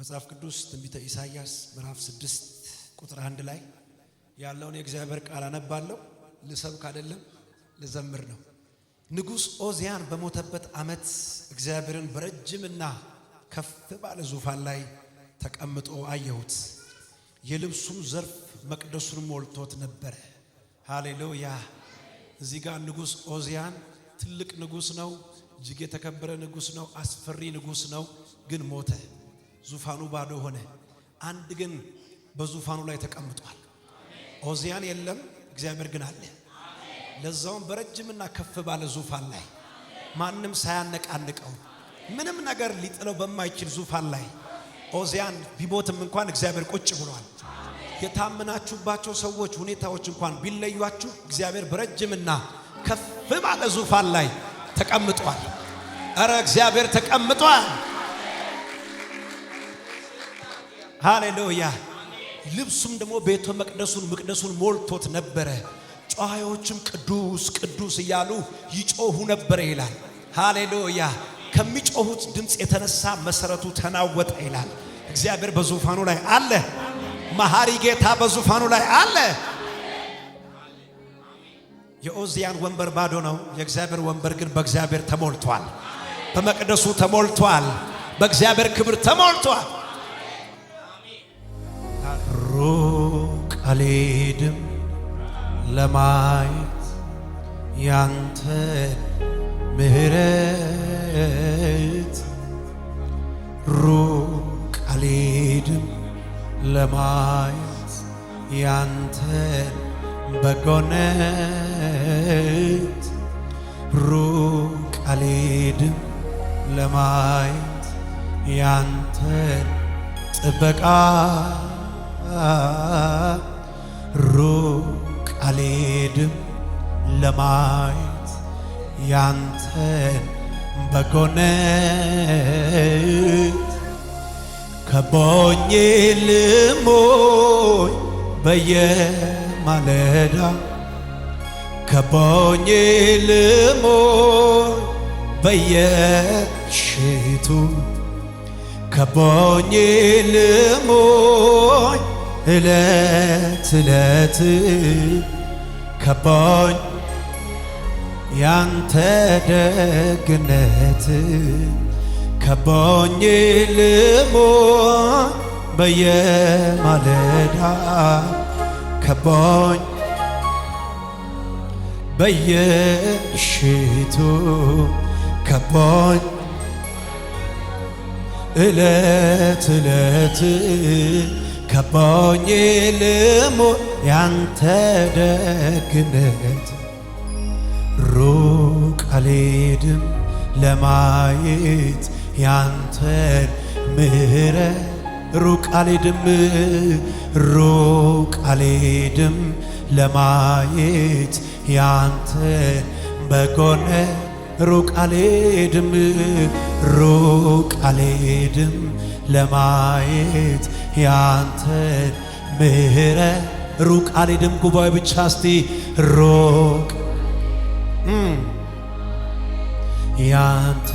መጽሐፍ ቅዱስ ትንቢተ ኢሳይያስ ምዕራፍ 6 ቁጥር 1 ላይ ያለውን የእግዚአብሔር ቃል አነባለሁ። ልሰብክ አይደለም ልዘምር ነው። ንጉሥ ኦዚያን በሞተበት ዓመት እግዚአብሔርን በረጅምና ከፍ ባለ ዙፋን ላይ ተቀምጦ አየሁት። የልብሱም ዘርፍ መቅደሱን ሞልቶት ነበር። ሃሌሉያ። እዚህ ጋር ንጉሥ ኦዚያን ትልቅ ንጉሥ ነው። እጅግ የተከበረ ንጉሥ ነው። አስፈሪ ንጉሥ ነው። ግን ሞተ። ዙፋኑ ባዶ ሆነ። አንድ ግን በዙፋኑ ላይ ተቀምጧል። ኦዚያን የለም፣ እግዚአብሔር ግን አለ። ለዛውም በረጅምና ከፍ ባለ ዙፋን ላይ ማንም ሳያነቃንቀው ምንም ነገር ሊጥለው በማይችል ዙፋን ላይ ኦዚያን ቢሞትም እንኳን እግዚአብሔር ቁጭ ብሏል። የታመናችሁባቸው ሰዎች ሁኔታዎች እንኳን ቢለዩአችሁ እግዚአብሔር በረጅምና ከፍ ባለ ዙፋን ላይ ተቀምጧል። አረ እግዚአብሔር ተቀምጧል። ሃሌሉያ። ልብሱም ደግሞ ቤተ መቅደሱን ሞልቶት ነበረ። ጮኻዮችም ቅዱስ ቅዱስ እያሉ ይጮሁ ነበር ይላል። ሃሌሉያ። ከሚጮሁት ድምፅ የተነሳ መሰረቱ ተናወጠ ይላል። እግዚአብሔር በዙፋኑ ላይ አለ። መሐሪ ጌታ በዙፋኑ ላይ አለ። የኦዚያን ወንበር ባዶ ነው። የእግዚአብሔር ወንበር ግን በእግዚአብሔር ተሞልቷል። በመቅደሱ ተሞልቷል። በእግዚአብሔር ክብር ተሞልቷል። ሩቅ አልሄድም ለማየት ያንተን ምሕረት፣ ሩቅ አልሄድም ለማየት ያንተን በጎነት፣ ሩቅ አልሄድም ለማየት ያንተን ጥበቃ፣ ሩቅ አልሄድም ለማየት ያንተን በጎነት። ከቦኝ ልሞኝ በየማለዳ፣ ከቦኝ ልሞኝ በየሽቱ፣ ከቦኝ ልሞኝ እለት እለት፣ ከቦኝ ያንተ ደግነት፣ ከቦኝ ልሞኝ በየማለዳ፣ ከቦኝ በየሽቱ፣ ከቦኝ እለት እለት፣ ከቦኝ ልሞኝ ያንተ ደግነት። ሩቅ አልሄድም ለማየት ያንተን ምሕረት፣ ሩቅ አልሄድም፣ ሩቅ አልሄድም ለማየት ያንተን በጎነት፣ ሩቅ አልሄድም፣ ሩቅ አልሄድም ለማየት ያንተን ምሕረት፣ ሩቅ አልሄድም። ጉባኤ ብቻ እስቲ ሩቅ ያንተ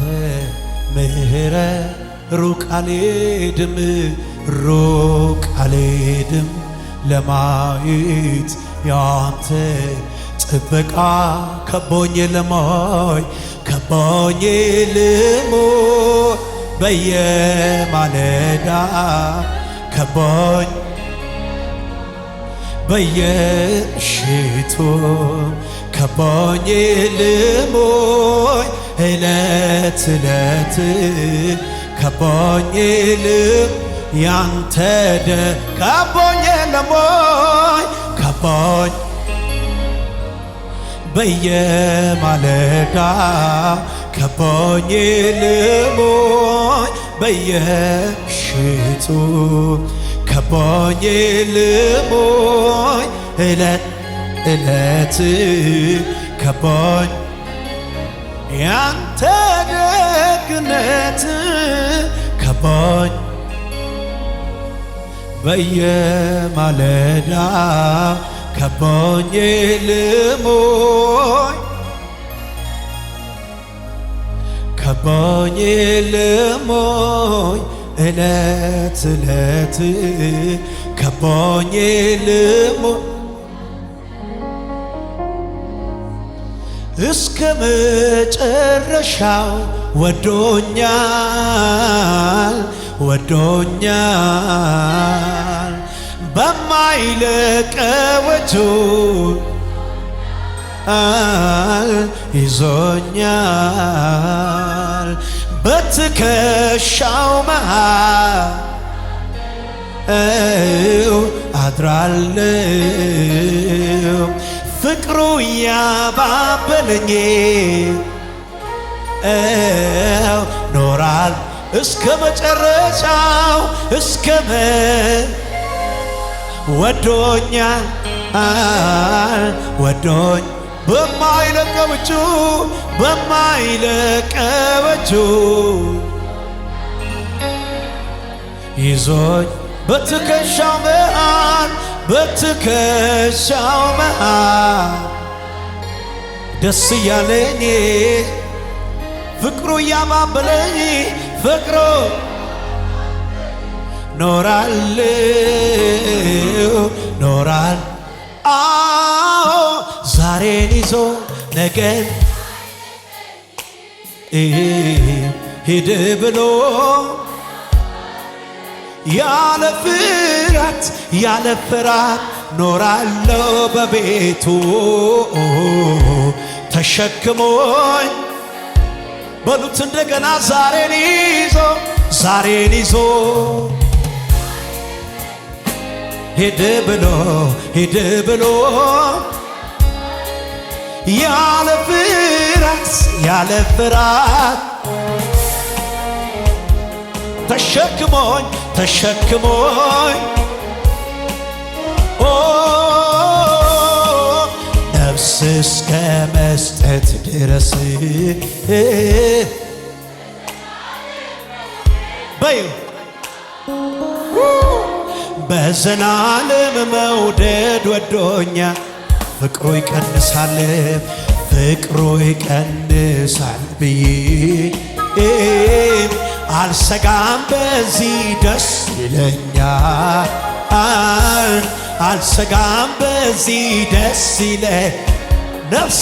ምሕረት፣ ሩቅ አልሄድም፣ ሩቅ አልሄድም ለማየት ያንተ ጥበቃ፣ ከቦኝ ልሞኝ፣ ከቦኝ ልሞኝ በየማለዳ፣ ከቦኝ በየሽቱ፣ ከቦኝ ልሞኝ እለት እለት፣ ከቦኝ ያንተ ከቦኝ ልሞኝ፣ ከቦኝ በየማለዳ፣ ከቦኝ ልሞኝ በየሽቱ፣ ከቦኝ ልሞኝ እለት እለት፣ ከቦኝ ያንተ ደግነት፣ ከቦኝ በየማለዳ፣ ከቦኝ ልሞኝ ከቦኝ ልሞኝ እለት እለት ከቦኝ ልሞ እስከ መጨረሻው ወዶኛል ወዶኛል በማይለቀው እጁ ይዞኛል በትከሻው መሃል አድራለሁ ፍቅሩ ያባበለኝ ኖራል እስከ መጨረሻው እስከ ወዶኛል ወዶኝ በማይለቀው እጁ በማይለቀው እጁ ይዞኝ በትከሻው መሃል በትከሻው መሃል ደስ እያለኝ ፍቅሩ ያባበለኝ ፍቅሩ ኖራል አዎ ዛሬን ይዞ ነገን ሂድ ብሎ ያለ ፍራት ኖራለሁ በቤቱ ተሸክሞኝ በሉት እንደገና ዛሬን ይዞ ሂድ ብሎ ያለ ፍራት ተሸክሞኝ ነፍስ እስከ መስጠት ድረስ በዩ በዘላለም መውደድ ወዶኛል ፍቅሩ ይቀንሳል ብዬ አልሰጋም በዚህ ደስ ይለኛል አልሰጋም በዚህ ደስ ይለኛል ነፍስ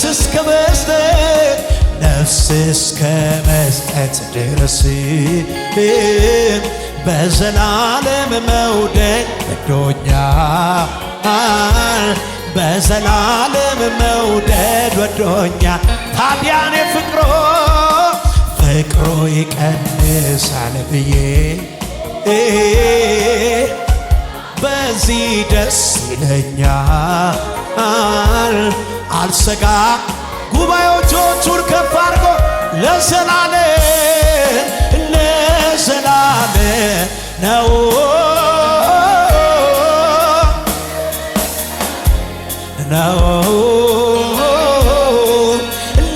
እስከ መስጠት ድረስ በዘላለም መውደድ ወዶኛል በዘላለም መውደድ ወዶኛል ታዲያኔ ፍቅሩ ይቀንሳል ብዬ በዚህ ደስ ይለኛል አልሰጋ ጉባኤዎቹን ከፍ አድርጎ ለዘላለም ነው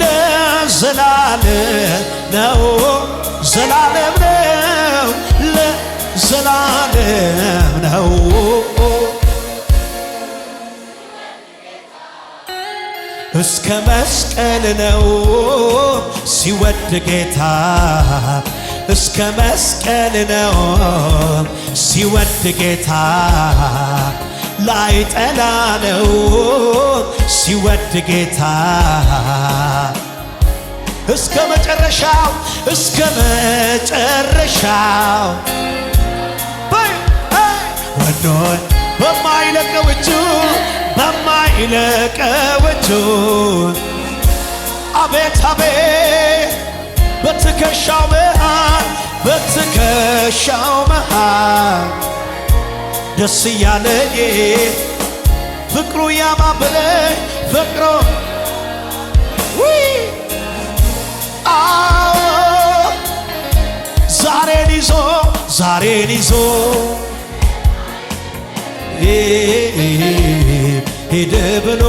ለዘላለም ነው ዘላለም ነው ለዘላለም ነው እስከ መስቀል ነው ሲወድ ጌታ እስከ መስቀል ነው ሲወድ ጌታ ላይጠላ ነው ሲወድ ጌታ እስከ መጨረሻው ወዶኝ በማይለቀው እጁ አቤት በትከሻው መሃል ደስ እያለኝ ፍቅሩ ያባበለኝ ፍቅሩ ዛሬን ይዞ ሂድ ብሎ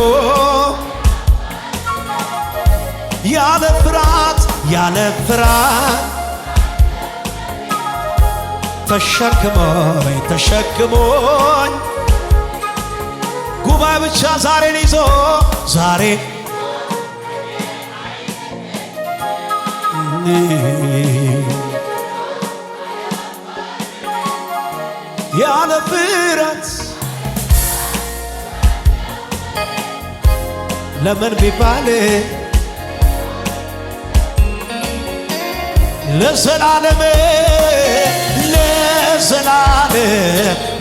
ያለ ፍራት ተሸክሞኝ ጉባኤ ብቻ ዛሬን ይዞ ያለ ፍራት ለምን ቢባል ለዘላለም ለዘላለም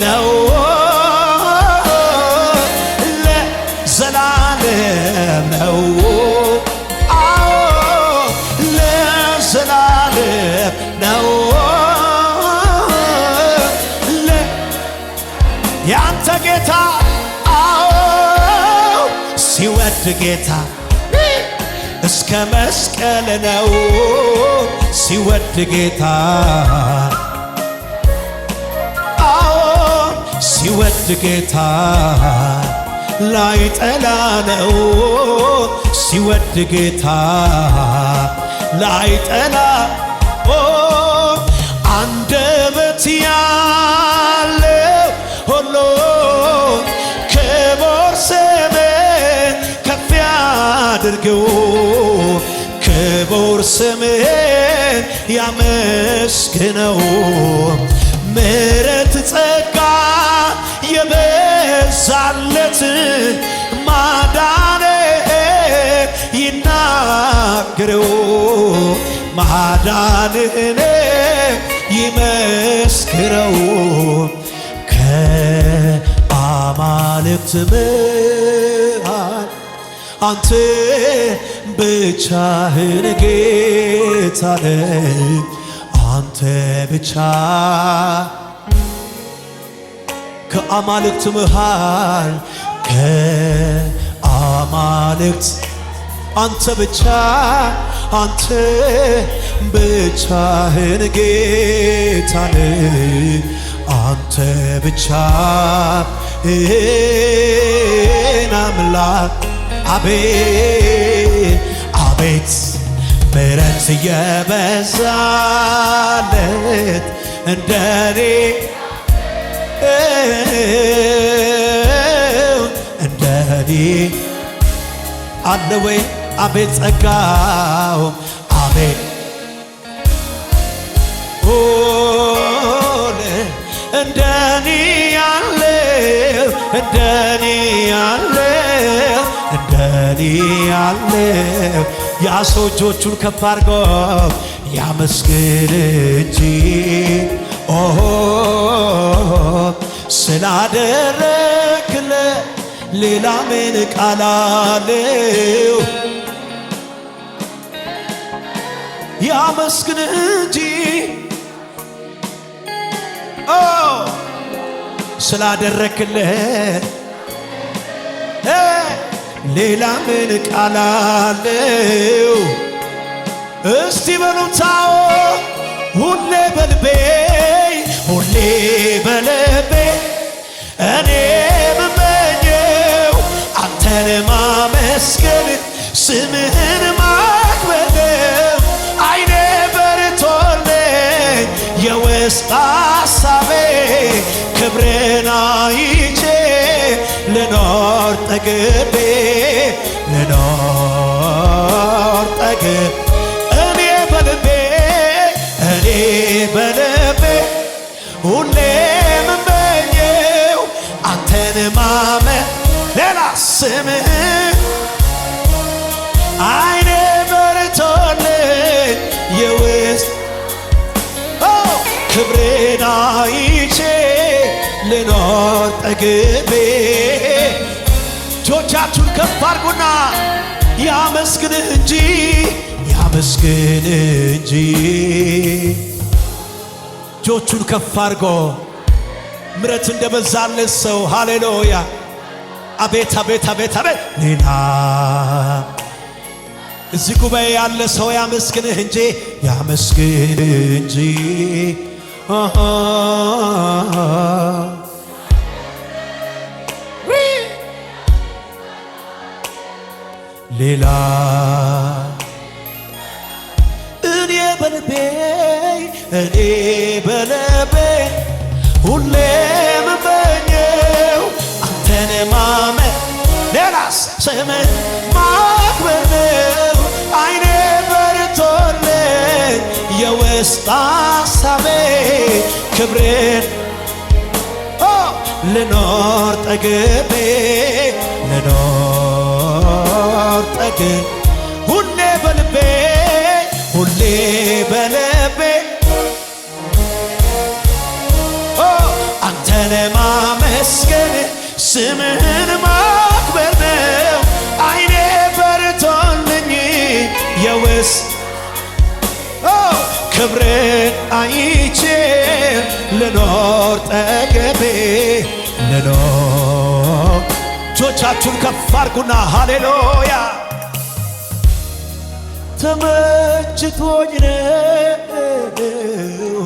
ነው ለዘላለም ነው አዎ ለዘላለም ነው ያንተ ጌታ አዎ ሲወድ ጌታ እስከ መስቀል ነው ሲወድ ጌታ አዎ ሲወድ ጌታ ላይ ጠላ ነው ሲወድ ጌታ ላይ ጠላ አንደበት ያለው ሁሉ ክቡር ስምህን ከፍ ያድርገው ክቡር ስምህን ያመስግነው ምሕረት ጸጋ የበዛለት ማዳንህን ይናገረው ማዳንህን ይመስክረው ከአማልክት መሃል አንተ ብቻህን ጌታ ነህ አንተ ብቻ ከአማልክት መሃል ከአማልክት አንተ ብቻ አንተ ብቻህን ጌታ ነህ አንተ ብቻ አምላክ አቤት አቤት ምሕረት የበዛለት እንደኔ እንደኔ አለ ወይ አቤት ጸጋው አቤት እንደኔ ያለው እንደኔ ያለው እንደኔ ያለው ያ ሰው እጆቹን ከፍ አድርጎ ያመስግን እንጂ ስላደረክለት ሌላ ምን ቃል አለው? ያመስግን እንጂ ስላደረክለት ሌላ ምን ቃል አለው? እስቲ በሉታው ሁሌ በልቤ ሁሌ በልቤ እኔ የምመኘው አንተን ማመስገን ስምህን ማክበር አይኔ በርቶልኝ የውስጥ ሐሳቤ ክብርን አይቼ ልኖር ጠግቤ ልኖር ጠግቤ እኔ በልቤ ሁሌ የምመኘው አንተን ማመን ሌላ ስምህን አይኔ በርቶልኝ የውስጥ ክብሬን አይቼ ልኖር ጠግቤ እጆቻችሁን ከፍ አድርጉና ያመስግን እንጂ ያመስግን እንጂ እጆቹን ከፍ አድርጎ ምሕረት እንደበዛለት ሰው ሃሌሉያ አቤት አቤት አቤት አቤት ሌላ እዚህ ጉባኤ ያለ ሰው ያመስግንህ እንጂ ያመስግን እንጂ ሌላ እኔ በልቤ ሁሌ የምመኘው አንተን ማመን ሌላስ ስምህን ማክበር ነው። አይኔ በርቶልኝ የውስጥ ሐሳቤ ክብሬን ልኖር ጠግቤ ልኖር ጠግቤ ሁሌ በልቤ ሁሌ በልቤ አንተን ማመስገን ስምህን ማክበር ነው አይኔ በርቶልኝ የውስ ክብርን አይቼ ልኖር ጠግቤ ልኖር እጆቻችሁን ከፍ አድርጉና ሃሌሉያ ተመችቶኝ ነው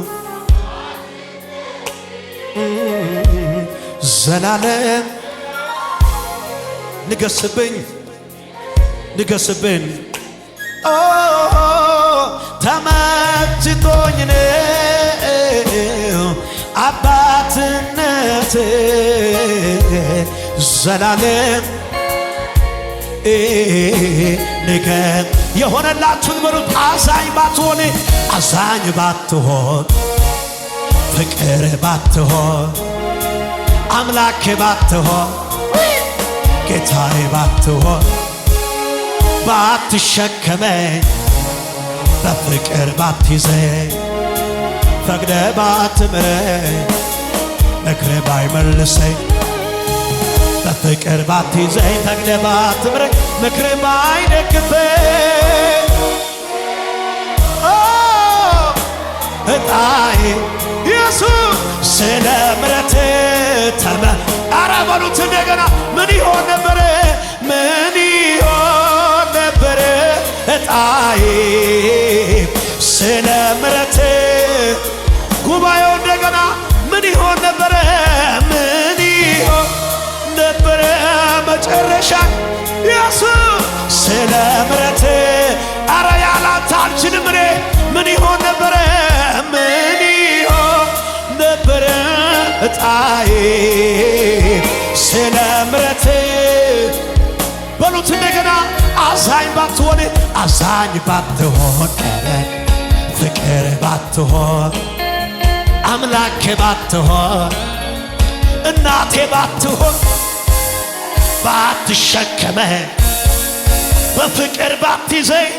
ዘላለም ንገስብኝ ንገስብኝ ተመችቶኝ ነው አባትነት ዘላለም ንገር የሆነላችሁን በሉት አዛኝ ባትሆን አዛኝ ባትሆን ፍቅር ባትሆን አምላኬ ባትሆን ጌታዬ ባትሆን ባትሸከመኝ በፍቅር ባትይዘኝ ፈቅደ ባትምረኝ ምክር ባይመልሰኝ በፍቅር ባትይዘኝ ፈቅደ ባትምረኝ ምክር ባይደግፈኝ እጣዬ ኢየሱስ ስለ ምሕረት ኧረ በሉት እንደገና ምን ይሆን ነበረ ምን ይሆን ነበረ እጣዬ ስለ ምሕረት ጉባኤው እንደገና ምን ይሆን ነበረ ምን ይሆን ነበረ መጨረሻ ኢየሱስ ስለ ምሕረት ኧረ ያላንተ አልችልም እኔ ምን ይሆን ነበረ ምን ይሆን ነበረ እጣዬ ስለ ምሕረት በሉት እንደገና አዛኝ ባትሆን አዛኝ ባትሆን ፍቅር ባትሆን አምላኬ ባትሆን እናቴ ባትሆን ባትሸከመኝ በፍቅር ባትይዘኝ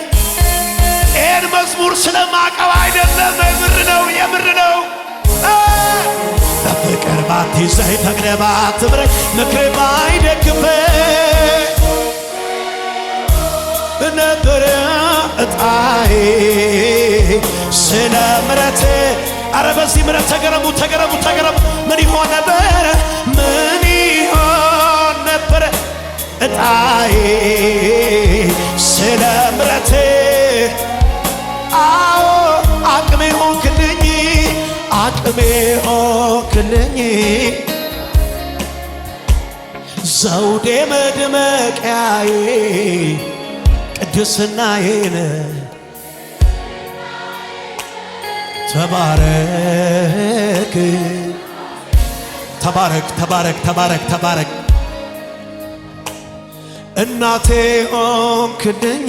ይህን መዝሙር ስለማቀው አይደለም የምር ነው የምር ነው በፍቅር ባትይዘኝ ፈቅደ ባትምረኝ ምክር ባይደግፈኝ ነበረ እጣዬ ስለ ምሕረት ኧረ በዚህ ምሕረት ተገረሙ ተገረሙ ተገረሙ ምን ይሆን ነበረ ምን ይሆን ነበረ እጣዬ ስለ ምሕረት አዎ አቅሜ ሆንክልኝ አቅሜ ሆንክልኝ ዘውዴ መድመቂያዬ ቅድስናዬን ተባረክ ተባረክ ተባረክ ተባረክ ተባረክ እናቴ ሆንክልኝ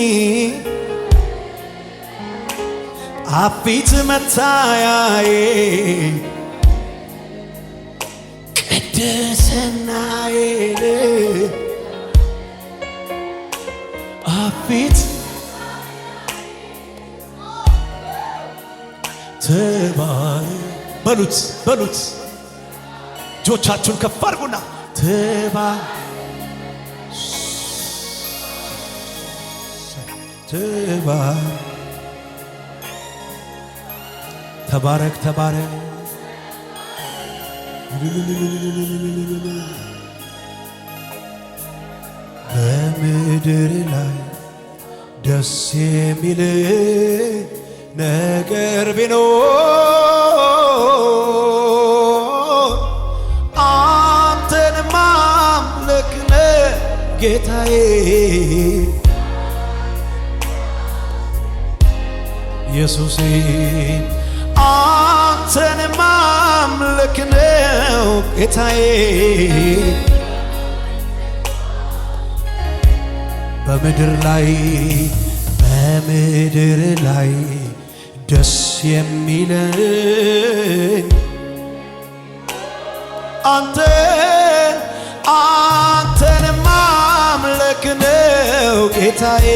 አፊት መታያዬ ቅድስናዬን አፊት በሉት በሉት እጆቻችሁን ከፍ አድርጉና ተባረክ ተባረክ በምድር ላይ ደስ የሚል ነገር ቢኖር አንተን ማምለክ ነው ጌታዬ ኢየሱሴ አንተን ማምለክ ነው ጌታዬ በምድር ላይ ደስ የሚለኝ አንተ ጌታዬ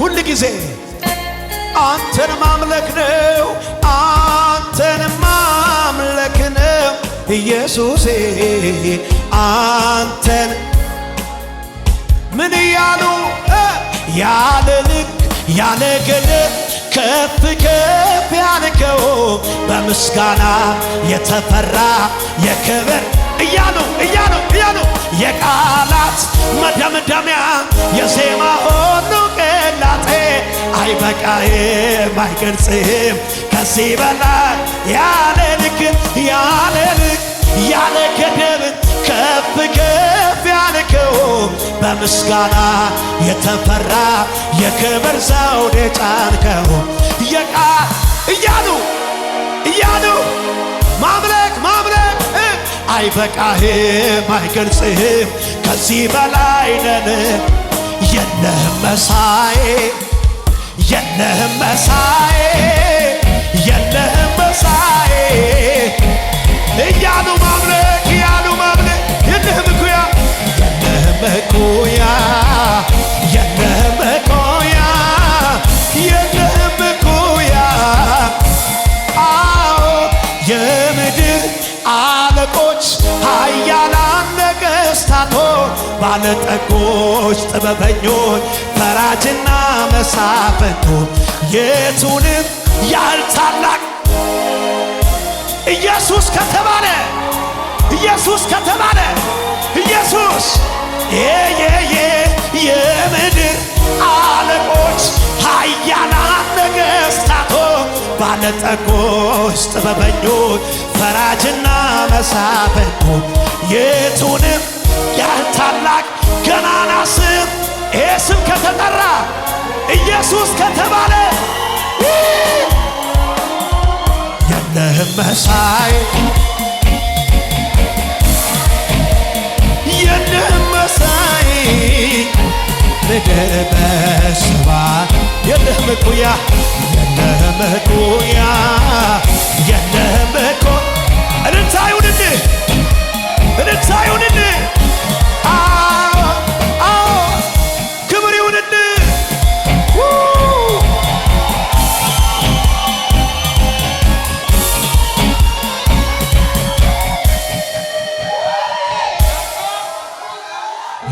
ሁል ጊዜ አንተን ማምለክ ነው፣ አንተን ማምለክ ነው ኢየሱሴ አንተን ምን እያሉ ያለ ልክ ያለ ገደብ ከፍ ከፍ ያልከው በምስጋና የተፈራ የክብር እያሉ የቃላት መደምደሚያ የዜማ ሁሉ ቅላጤ አይበቃህም አይገልጽህም ከዚህ በላይ ያለ ልክ ያለ ገደብ ከፍ ከፍ ያልከው በምስጋና የተፈራ የክብር ዘውድ የጫንከው የቃል እያሉ ማምለክ አይበቃህም አይገልጽህም ከዚህ በላይ ነን የለህም መሳዬ የለህም መሳዬ የለህም መሳዬ እያሉ ማምለክ የለህም እኩያ የለህም እኩያ አዎ የምድር አለቆች ኃያላን ነገሥታቶ ባለጠጎች ጥበበኞች ፈራጅና መሳፍንቱ የቱንም ያህል ታላቅ ኢየሱስ ከተባለ ኢየሱስ የምድር አለቆች ኃያላን ነገሥታቶ ባለጠጎች ጥበበኞች ፈራጅና መሳፍንቱ የቱንም ያህል ታላቅ ገናና ስም ይሄ ስም ከተጠራ ኢየሱስ ከተባለ የለህም መሳይ የለህም መሳይ ምድር በስባት የለህም እኩያ የለህም እኮ እልልታ ይሁንልህ ክብር ይሁንልህ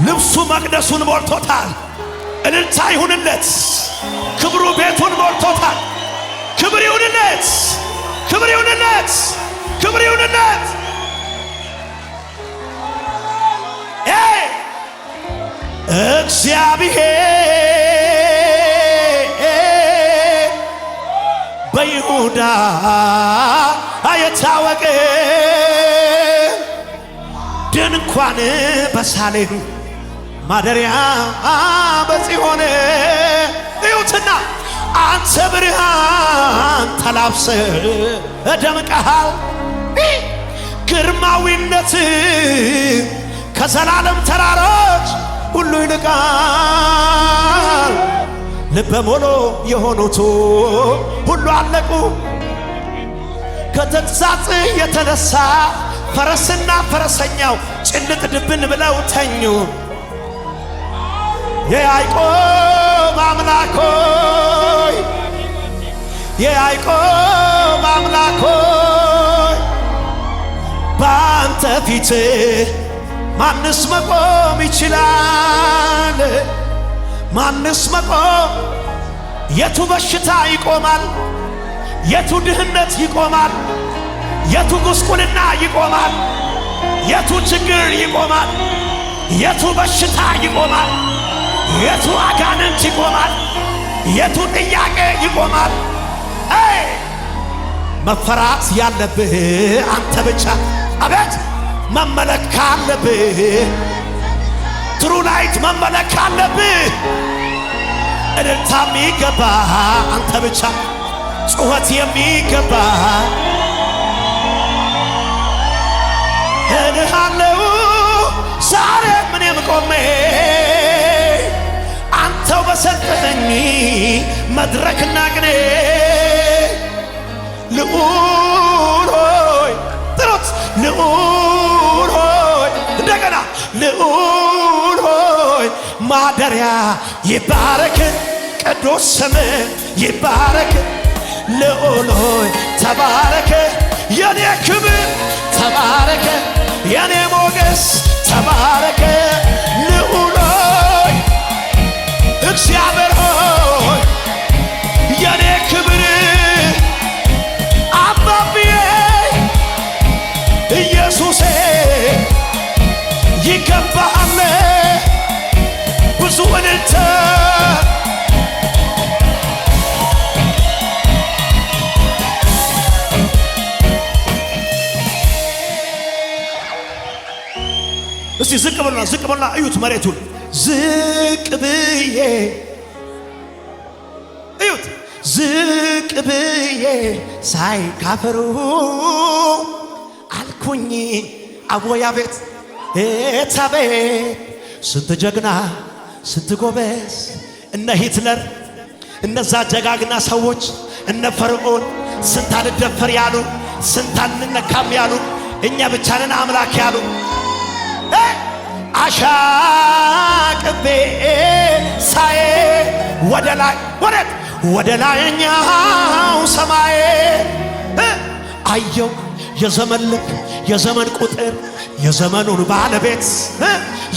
ልብሱ መቅደሱን ሞልቶታል እልልታ ይሁንለት ክብሩ ቤቱን ሞልቶታል ክብር ይሁንለት እግዚአብሔር በይሁዳ የታወቀ ድንኳን በሳሌም ማደሪያ በጽዮን እዩትና አንተ ብርሃን ተላብሰ ደምቀሃል ግርማዊነት ከዘላለም ተራሮች ሁሉ ይልቃል ልበ ሙሉ የሆኑት ሁሉ አለቁ ከተግሣጽ የተነሳ ፈረስና ፈረሰኛው ጭልጥ ድብን ብለው ተኙ የያዕቆብ አምላክ ሆይ በአንተ ፊት ማንስ መቆም ይችላል? ማንስ መቆም? የቱ በሽታ ይቆማል? የቱ ድህነት ይቆማል? የቱ ጉስቁልና ይቆማል? የቱ ችግር ይቆማል? የቱ በሽታ ይቆማል? የቱ አጋንንት ይቆማል? የቱ ጥያቄ ይቆማል? መፈራት ያለብህ አንተ ብቻ። አቤት መመለክ አለብህ። ትሩ ላይት መመለክ አለብህ። እልልታ የሚገባ አንተ ብቻ። ጩኸት የሚገባ እልሃለው ዛሬ ምንም ቆሜ አንተው በሰጠኸኝ መድረክና ቅኔ ልዑል ሆይ ጥሩት ልዑል ሆይ እንደገና ልዑል ሆይ ማደሪያ ይባረክ፣ ቅዱስ ስም ይባረክ። ልዑል ሆይ ተባረክ፣ የኔ ክብር ተባረክ፣ የኔ ሞገስ ተባረክ። ልዑል ሆይ እግዚአብሔር ሆይ የኔ ክብር አባብዬ ኢየሱሴ ይገባሃል ብዙ እልልታ። እስቲ ዝቅ በሉና እዩት መሬቱን ዝቅ ብዬ እዩት ዝቅ ብዬ ሳይ ካፈሩ አልኩኝ አቦያ ቤት ኤታቤት ስንት ጀግና ስንት ጎበዝ እነ ሂትለር እነዛ ጀጋግና ሰዎች እነ ፈርዖን ስንት አልደፈር ያሉ ስንት አንነካም ያሉ እኛ ብቻ ነን አምላክ ያሉ አሻቅቤ ሳዬ ወደ ላይኛው ሰማይ አየው የዘመን ልክ የዘመን ቁጥር የዘመኑን ባለቤት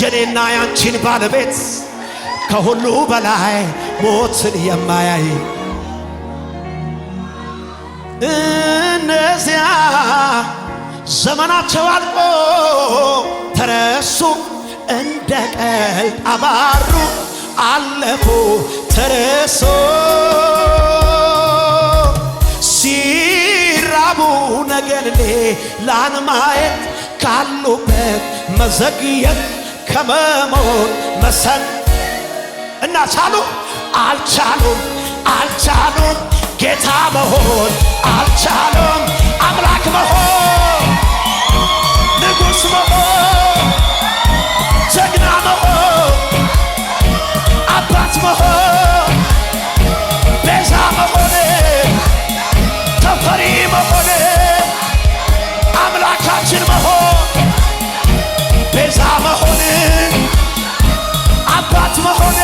የኔና ያንቺን ባለቤት ከሁሉ በላይ ሞትን የማያይ እነዚያ ዘመናቸው አልቆ ተረሱ እንደ ቀልድ አባሩ አለፉ ተረሶ ሲራቡ ነገን ሌላን ማየት ካሉበት መዘግየት ከመሞት መሰን እና አልቻሉም ጌታ መሆን አልቻሉም አምላክ መሆን ንጉሥ መሆን ጀግና መሆን አባት መሆን ቤዛ መሆን ተፈሪ መሆን አምላካችን መሆን ቤዛ መሆን አባት መሆን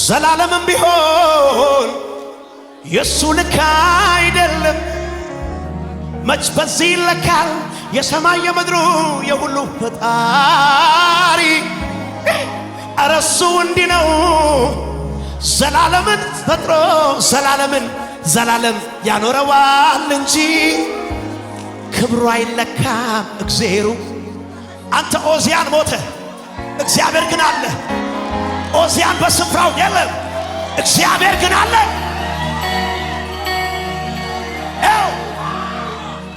ዘላለምም ቢሆን የሱ ልክ አይደለም። መች በዚህ ይለካል የሰማይ የምድሩ የሁሉ ፈጣሪ። ኧረ እሱ እንዲህ ነው ዘላለምን ፈጥሮ ዘላለም ያኖረዋል እንጂ ክብሩ አይለካም እግዜሩ። አንተ ኦዚያን ሞተ፣ እግዚአብሔር ግን አለ። ኦዚያን በስፍራው የለም፣ እግዚአብሔር ግን አለ።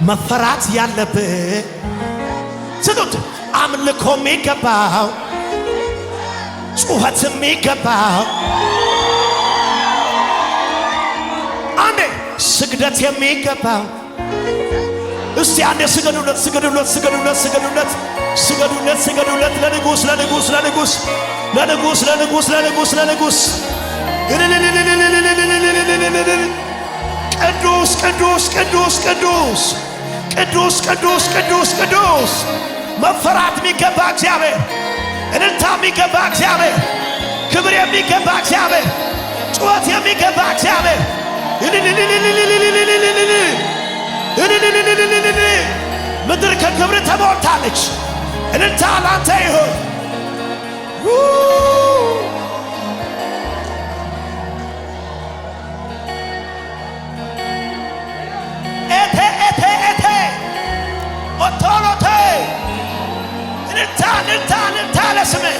መፈራት ያለብህ ስጡት አምልኮ የሚገባው ጩኸት የሚገባው አንዴ ስግደት የሚገባው እስቲ አንዴ ስገዱለት ለንጉሥ ቅዱስ መፈራት የሚገባ እግዚአብሔር፣ እልልታ የሚገባ እግዚአብሔር፣ ክብር የሚገባ እግዚአብሔር፣ ጩኸት የሚገባ እግዚአብሔር። ምድር ከክብር ተሞልታለች። እልልታ ላንተ ይሁን። ኤቴ ኦቶሎቴ እልልታ ለስምህ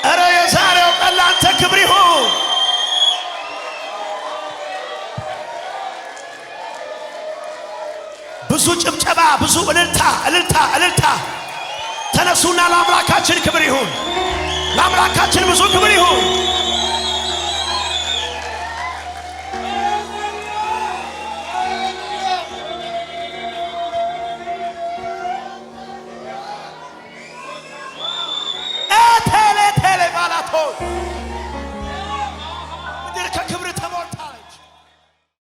ኧረ የዛሬው ቀን ላንተ ክብር ይሁን። ብዙ ጭብጨባ፣ ብዙ እልልታ እልልታ እልልታ። ተነሱና ለአምላካችን ክብር ይሁን። ለአምላካችን ብዙ ክብር ይሁን።